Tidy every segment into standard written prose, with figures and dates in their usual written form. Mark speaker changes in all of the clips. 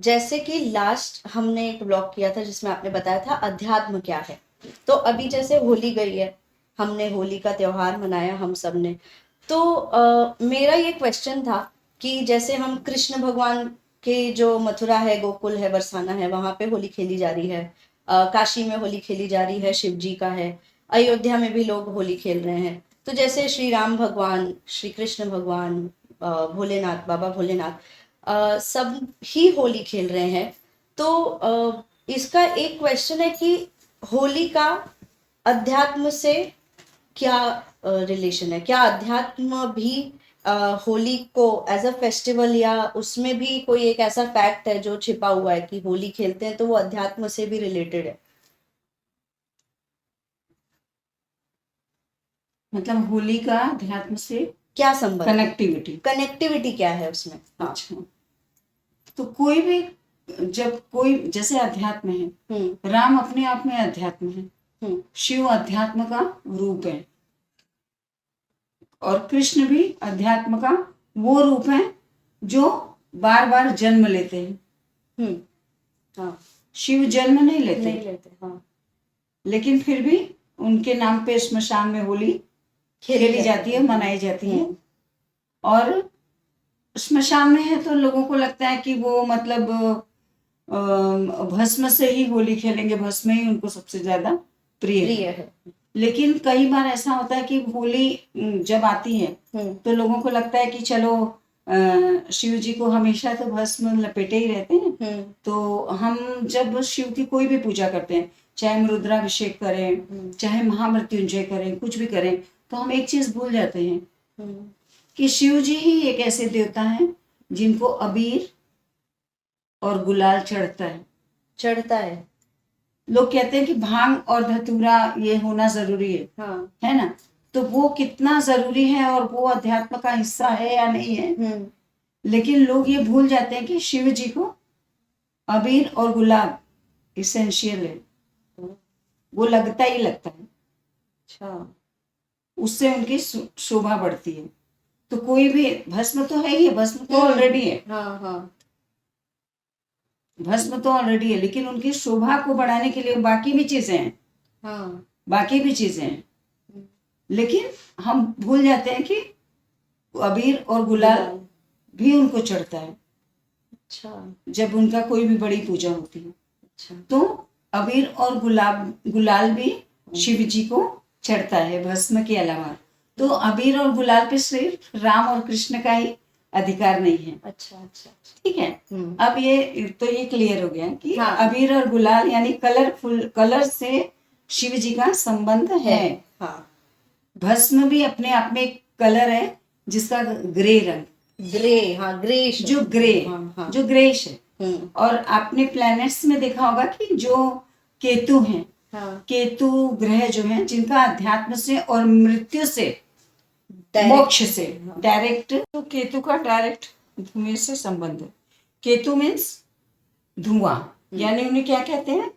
Speaker 1: जैसे कि लास्ट हमने एक ब्लॉग किया था जिसमें आपने बताया था अध्यात्म क्या है। तो अभी जैसे होली गई है, हमने होली का त्योहार मनाया हम सब ने। तो मेरा ये क्वेश्चन था कि जैसे हम कृष्ण भगवान के जो मथुरा है, गोकुल है, बरसाना है, वहां पे होली खेली जा रही है। काशी में होली खेली जा रही है, शिव जी का है। अयोध्या में भी लोग होली खेल रहे हैं। तो जैसे श्री राम भगवान, श्री कृष्ण भगवान, भोलेनाथ, बाबा भोलेनाथ, सब ही होली खेल रहे हैं। तो इसका एक क्वेश्चन है कि होली का अध्यात्म से क्या रिलेशन है? क्या अध्यात्म भी होली को एज अ फेस्टिवल, या उसमें भी कोई एक ऐसा फैक्ट है जो छिपा हुआ है कि होली खेलते हैं तो वो अध्यात्म से भी रिलेटेड है?
Speaker 2: मतलब होली का अध्यात्म से
Speaker 1: क्या संबंध है?
Speaker 2: कनेक्टिविटी।
Speaker 1: कनेक्टिविटी क्या है उसमें? हाँ।
Speaker 2: अच्छा, तो कोई भी, जब कोई जैसे अध्यात्म है, राम अपने आप में अध्यात्म है, शिव अध्यात्म का रूप है, और कृष्ण भी अध्यात्म का वो रूप है जो बार बार जन्म लेते हैं।
Speaker 1: हाँ।
Speaker 2: शिव जन्म नहीं लेते,
Speaker 1: नहीं लेते, हाँ।
Speaker 2: लेकिन फिर भी उनके नाम पे स्मशान में होली खेली जाती है, मनाई जाती है। और स्मशान में है तो लोगों को लगता है कि वो मतलब भस्म से ही होली खेलेंगे, भस्म ही उनको सबसे ज्यादा प्रिय है। लेकिन कई बार ऐसा होता है कि होली जब आती है तो लोगों को लगता है कि चलो शिव जी को हमेशा तो भस्म लपेटे ही रहते हैं, तो हम जब शिव की कोई भी पूजा करते हैं, चाहे हम रुद्राभिषेक करें, चाहे महामृत्युंजय करें, कुछ भी करें, तो हम एक चीज भूल जाते हैं कि शिव जी ही एक ऐसे देवता हैं जिनको अबीर और गुलाल चढ़ता है। लोग कहते हैं कि भांग और धतूरा ये होना जरूरी है, है ना? तो वो कितना जरूरी है और वो अध्यात्म का हिस्सा है या नहीं है, लेकिन लोग ये भूल जाते हैं कि शिव जी को अबीर और गुलाब इसेंशियल है, वो लगता ही लगता है। अच्छा, उससे उनकी शोभा बढ़ती है। तो कोई भी भस्म तो है ही है, भस्म तो ऑलरेडी है, भस्म तो ऑलरेडी है, लेकिन उनकी शोभा को बढ़ाने के लिए बाकी भी चीजें हैं, बाकी भी चीजें हैं, लेकिन हम भूल जाते हैं कि अबीर और गुलाल भी उनको चढ़ता है। अच्छा, जब उनका कोई भी बड़ी पूजा होती है। अच्छा, तो अबीर और गुलाल भी शिव जी को चढ़ता है भस्म के अलावा। तो अबीर और गुलाल पे सिर्फ राम और कृष्ण का ही अधिकार नहीं है। अच्छा अच्छा, ठीक है। अब ये क्लियर हो गया कि अबीर और गुलाल यानी कलरफुल कलर से शिव जी का संबंध है। हाँ। भस्म भी अपने आप में एक कलर है जिसका ग्रे रंग, ग्रेश, जो ग्रे, जो ग्रेश है। और आपने प्लैनेट्स में देखा होगा कि जो केतु हैं, केतु ग्रह जो हैं जिनका अध्यात्म से और मृत्यु से, मोक्ष से डायरेक्ट, तो केतु का डायरेक्ट धुएं से संबंध है। केतु मीन्स धुआं, यानी उन्हें क्या कहते हैं?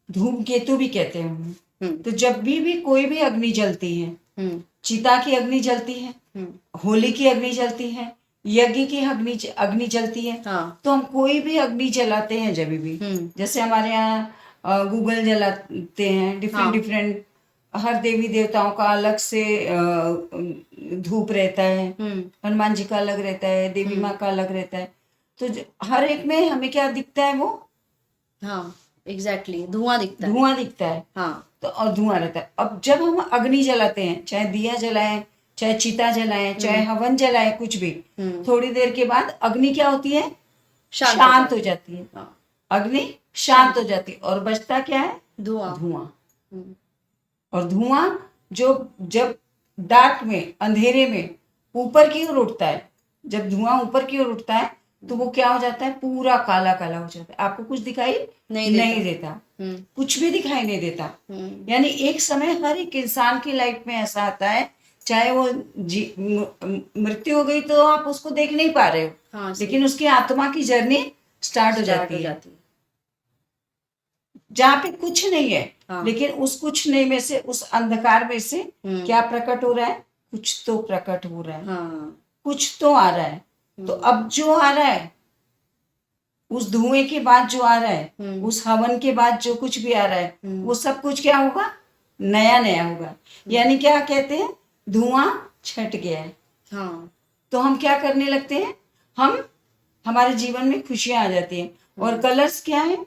Speaker 2: धूम केतु भी कहते हैं उन्हें। तो जब भी कोई भी अग्नि जलती है, चिता की अग्नि जलती है, होली की अग्नि जलती है, यज्ञ की अग्नि जलती है, तो हम कोई भी अग्नि जलाते हैं जब भी, जैसे हमारे यहाँ गूगल जलाते हैं, डिफरेंट डिफरेंट, हर देवी देवताओं का अलग से धूप रहता है, हनुमान जी का अलग रहता है, देवी माँ का अलग रहता है। तो हर एक में हमें क्या दिखता है? वो एग्जैक्टली धुआं दिखता है। तो और धुआं रहता है। अब जब हम अग्नि जलाते हैं, चाहे दिया जलाएं, चाहे चिता जलाएं, चाहे हवन जलाएं, कुछ भी, थोड़ी देर के बाद अग्नि क्या होती है? शांत हो जाती है। अग्नि शांत हो जाती है और बचता क्या है? धुआं। और धुआं जो जब डार्क में, अंधेरे में ऊपर की ओर उठता है, जब धुआं ऊपर की ओर उठता है तो वो क्या हो जाता है? पूरा काला काला हो जाता है। आपको कुछ दिखाई नहीं देता। कुछ भी दिखाई नहीं देता। यानी एक समय हर एक इंसान की लाइफ में ऐसा आता है, चाहे वो मृत्यु हो गई तो आप उसको देख नहीं पा रहे हो, लेकिन उसकी आत्मा की जर्नी स्टार्ट हो जाती है, जहाँ पे कुछ नहीं है। लेकिन उस कुछ नहीं में से, उस अंधकार में से क्या प्रकट हो रहा है? कुछ तो प्रकट हो रहा है। कुछ तो आ रहा है। तो अब जो आ रहा है उस धुएं के बाद जो आ रहा है, उस हवन के बाद जो कुछ भी आ रहा है, वो सब कुछ क्या होगा, नया नया होगा। यानी क्या कहते हैं, धुआं छट गया है।
Speaker 1: हाँ।
Speaker 2: तो हम क्या करने लगते हैं, हम हमारे जीवन में खुशियां आ जाती हैं। और कलर्स क्या है,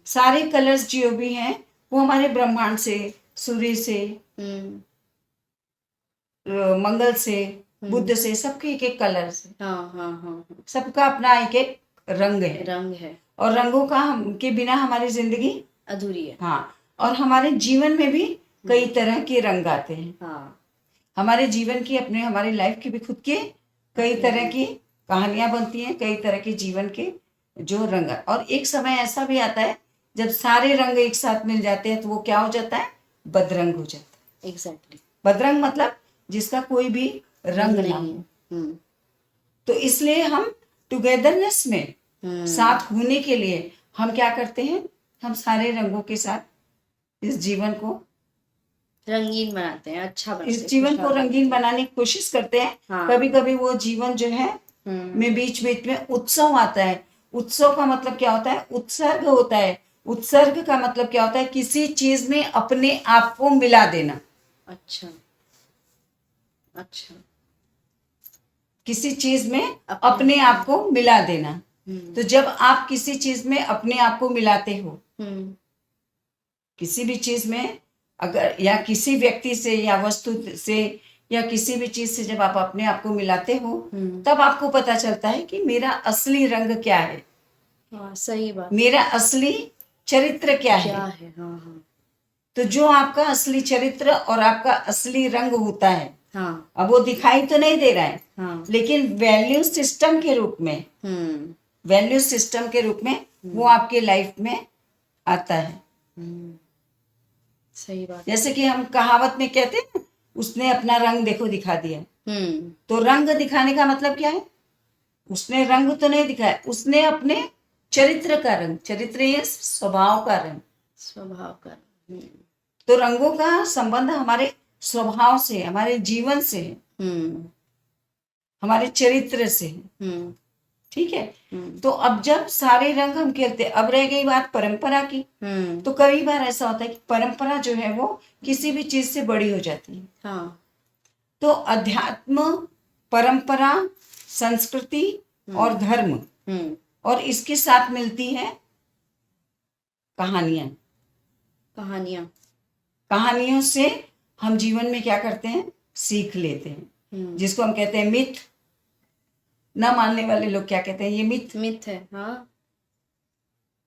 Speaker 2: सारे कलर्स जो भी हैं वो हमारे ब्रह्मांड से, सूर्य से, मंगल से, बुद्ध से, सबके एक एक कलर से,
Speaker 1: हाँ हाँ हाँ
Speaker 2: सबका अपना एक एक रंग है।
Speaker 1: रंग है।
Speaker 2: और रंगों का के बिना हमारी जिंदगी
Speaker 1: अधूरी है।
Speaker 2: हाँ। और हमारे जीवन में भी कई तरह के रंग आते हैं।
Speaker 1: हाँ।
Speaker 2: हमारे जीवन की, अपने हमारी लाइफ की भी खुद के कई तरह की कहानियां बनती हैं, कई तरह के जीवन के जो रंग। और एक समय ऐसा भी आता है जब सारे रंग एक साथ मिल जाते हैं तो वो क्या हो जाता है, बदरंग हो जाता है।
Speaker 1: एग्जैक्टली।
Speaker 2: बदरंग मतलब जिसका कोई भी रंग ना हो। तो इसलिए हम टुगेदरनेस में साथ होने के लिए हम क्या करते हैं, हम सारे रंगों के साथ इस जीवन को
Speaker 1: रंगीन बनाते हैं, अच्छा बनाते हैं,
Speaker 2: इस जीवन को रंगीन बनाने की कोशिश करते हैं।
Speaker 1: हाँ।
Speaker 2: कभी कभी वो जीवन जो है में बीच बीच में उत्सव आता है। उत्सव का मतलब क्या होता है, उत्सर्ग होता है। उत्सर्ग का मतलब क्या होता है, किसी चीज में अपने आप को मिला देना।
Speaker 1: अच्छा अच्छा।
Speaker 2: किसी चीज में अपने आप को मिला देना। तो जब आप किसी चीज में अपने आप को मिलाते हो, किसी भी चीज में, अगर या किसी व्यक्ति से या वस्तु से या किसी भी चीज से जब आप अपने आप को मिलाते हो, तब आपको पता चलता है कि मेरा असली रंग क्या है।
Speaker 1: हाँ, सही बात।
Speaker 2: मेरा असली चरित्र क्या है।
Speaker 1: हाँ हाँ।
Speaker 2: तो जो आपका असली चरित्र और आपका असली रंग होता है,
Speaker 1: हाँ।
Speaker 2: अब वो दिखाई तो नहीं दे रहा है,
Speaker 1: हाँ।
Speaker 2: लेकिन वैल्यू सिस्टम के रूप में, वैल्यू सिस्टम के रूप में वो आपके लाइफ में आता है।
Speaker 1: सही बात।
Speaker 2: जैसे कि हम कहावत में कहते हैं, उसने अपना रंग देखो दिखा दिया। तो रंग दिखाने का मतलब क्या है, उसने रंग तो नहीं दिखाया, उसने अपने चरित्र का रंग, चरित्र ये स्वभाव का रंग,
Speaker 1: स्वभाव का।
Speaker 2: तो रंगों का संबंध हमारे स्वभाव से, हमारे जीवन से, हमारे चरित्र से। ठीक है। तो अब जब सारे रंग हम खेलते, अब रह गई बात परंपरा की। तो कई बार ऐसा होता है कि परंपरा जो है वो किसी भी चीज से बड़ी हो जाती है।
Speaker 1: हाँ।
Speaker 2: तो अध्यात्म, परंपरा, संस्कृति और धर्म, और इसके साथ मिलती है कहानियां। कहानियों से हम जीवन में क्या करते हैं, सीख लेते हैं, जिसको हम कहते हैं मिथ। ना मानने वाले लोग क्या कहते हैं, ये मिथ
Speaker 1: है। हाँ।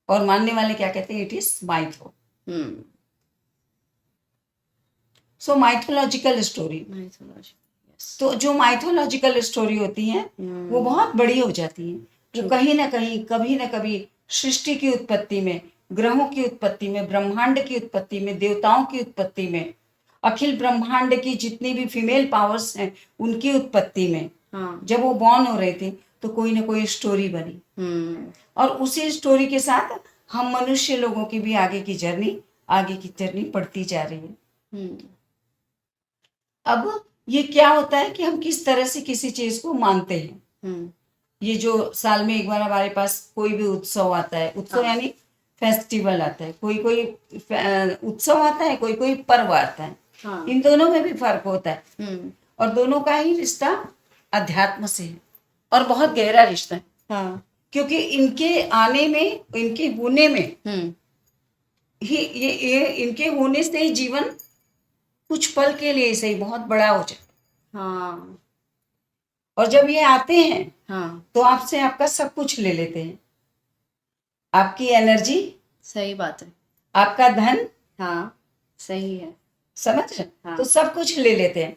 Speaker 2: और मानने वाले क्या कहते हैं, it is mytho. So mythological story. तो जो माइथोलॉजिकल स्टोरी होती है वो बहुत बड़ी हो जाती है। वो कहीं ना कहीं, कभी ना कभी सृष्टि की उत्पत्ति में, ग्रहों की उत्पत्ति में, ब्रह्मांड की उत्पत्ति में, देवताओं की उत्पत्ति में, अखिल ब्रह्मांड की जितनी भी फीमेल पावर्स हैं उनकी उत्पत्ति में, जब वो बॉर्न हो रहे थे तो कोई ना कोई स्टोरी बनी। और उसी स्टोरी के साथ हम मनुष्य लोगों की भी आगे की जर्नी बढ़ती जा रही है। अब ये क्या होता है कि हम किस तरह से किसी चीज को मानते हैं। ये जो साल में एक बार हमारे पास कोई भी उत्सव आता है, उत्सव यानी फेस्टिवल आता है, कोई उत्सव आता है, कोई पर्व आता है। इन दोनों में भी फर्क होता है। और दोनों का ही रिश्ता अध्यात्म से है और बहुत गहरा रिश्ता है। क्योंकि इनके आने में, इनके होने में ही ये इनके होने से ही जीवन कुछ पल के लिए सही बहुत बड़ा हो जाए। और जब ये आते हैं तो आपसे आपका सब कुछ ले लेते हैं, आपकी एनर्जी,
Speaker 1: सही बात है,
Speaker 2: आपका धन,
Speaker 1: सही है,
Speaker 2: समझ। तो सब कुछ ले लेते हैं।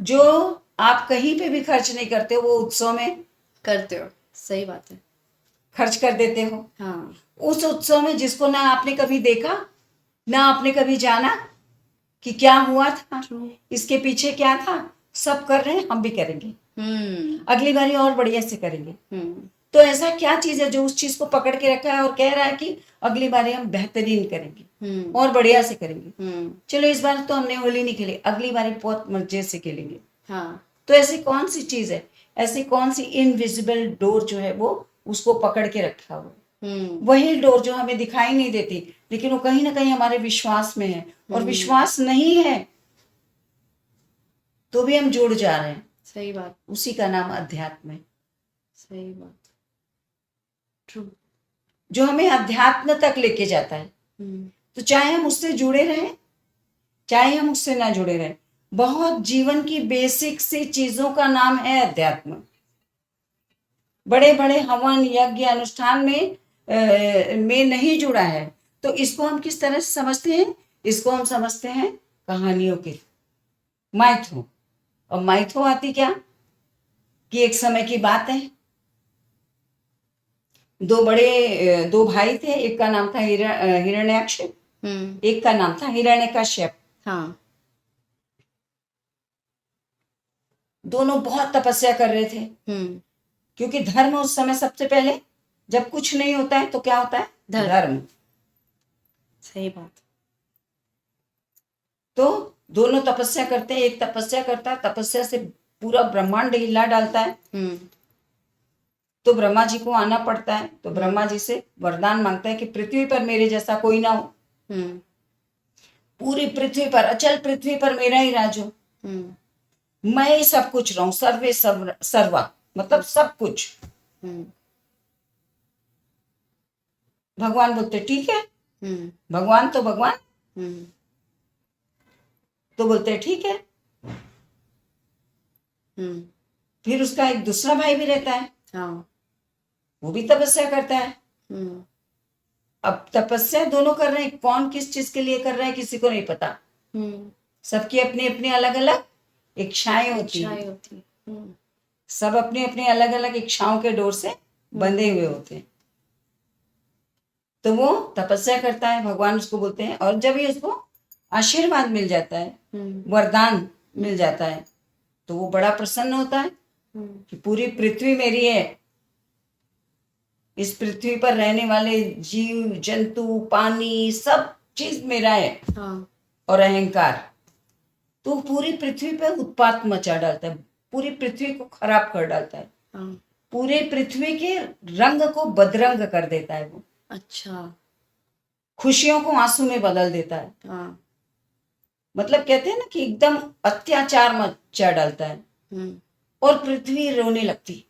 Speaker 2: जो आप कहीं पे भी खर्च नहीं करते हो वो उत्सव में
Speaker 1: करते हो। सही बात है,
Speaker 2: खर्च कर देते हो। उस उत्सव में जिसको ना आपने कभी देखा, ना आपने कभी जाना कि क्या हुआ था, इसके पीछे क्या था, सब कर रहे हैं, हम भी करेंगे। अगली बारी और बढ़िया से करेंगे। तो ऐसा क्या चीज है जो उस चीज को पकड़ के रखा है और कह रहा है कि अगली बारी हम बेहतरीन करेंगे और बढ़िया से करेंगे। चलो इस बार तो हमने होली नहीं खेली, अगली बारी बहुत मजे से खेलेंगे। तो ऐसी कौन सी चीज है, ऐसी कौन सी इनविजिबल डोर जो है वो उसको पकड़ के रखा हुआ है। वही डोर जो हमें दिखाई नहीं देती, लेकिन वो कहीं ना कहीं हमारे विश्वास में है, और विश्वास नहीं है तो भी हम जुड़ जा रहे हैं।
Speaker 1: सही बात,
Speaker 2: उसी का नाम अध्यात्म है,
Speaker 1: सही बात, ट्रू।
Speaker 2: जो हमें अध्यात्म तक लेके जाता है। तो चाहे हम उससे जुड़े रहें, चाहे हम उससे ना जुड़े रहें, बहुत जीवन की बेसिक सी चीजों का नाम है अध्यात्म। बड़े बड़े हवन यज्ञ अनुष्ठान में नहीं जुड़ा है, तो इसको हम किस तरह से समझते हैं? इसको हम समझते हैं कहानियों के, माइथो। और माइथो आती क्या कि एक समय की बात है, दो भाई थे, एक का नाम था हिरण्याक्ष, एक का नाम था हिरण्यकश्यप।
Speaker 1: हाँ,
Speaker 2: दोनों बहुत तपस्या कर रहे थे, क्योंकि धर्म उस समय सबसे पहले, जब कुछ नहीं होता है तो क्या होता है? धर्म।
Speaker 1: सही बात।
Speaker 2: तो दोनों तपस्या करते हैं, एक तपस्या करता है, तपस्या से पूरा ब्रह्मांड हिला डालता है, तो ब्रह्मा जी को आना पड़ता है। तो ब्रह्मा जी से वरदान मांगता है कि पृथ्वी पर मेरे जैसा कोई ना हो, पूरी पृथ्वी पर, अचल पृथ्वी पर मेरा ही राज हो, मैं ही सब कुछ रहूं, सर्वे सर्वा, मतलब सब कुछ। भगवान बोलते ठीक है, भगवान तो भगवान, तो बोलते ठीक है। फिर उसका एक दूसरा भाई भी रहता है,
Speaker 1: हाँ,
Speaker 2: वो भी तपस्या करता है। अब तपस्या दोनों कर रहे हैं, कौन किस चीज के लिए कर रहा है किसी को नहीं पता, सबकी अपनी अपनी अलग अलग इच्छाएं होती हैं, सब अपनी अपनी अलग अलग इच्छाओं के डोर से बंधे हुए होते हैं। तो वो तपस्या करता है, भगवान उसको बोलते हैं, और जब ये उसको आशीर्वाद मिल जाता है, वरदान मिल जाता है, तो वो बड़ा प्रसन्न होता है कि पूरी पृथ्वी मेरी है, इस पृथ्वी पर रहने वाले जीव जंतु पानी सब चीज मेरा है।
Speaker 1: हाँ,
Speaker 2: और अहंकार तो पूरी पृथ्वी पर उत्पात मचा डालता है, पूरी पृथ्वी को खराब कर डालता है,
Speaker 1: हाँ,
Speaker 2: पूरे पृथ्वी के रंग को बदरंग कर देता है वो,
Speaker 1: अच्छा,
Speaker 2: खुशियों को आंसू में बदल देता है।
Speaker 1: हाँ,
Speaker 2: मतलब कहते हैं ना कि एकदम अत्याचार मचा डालता है, और पृथ्वी रोने लगती,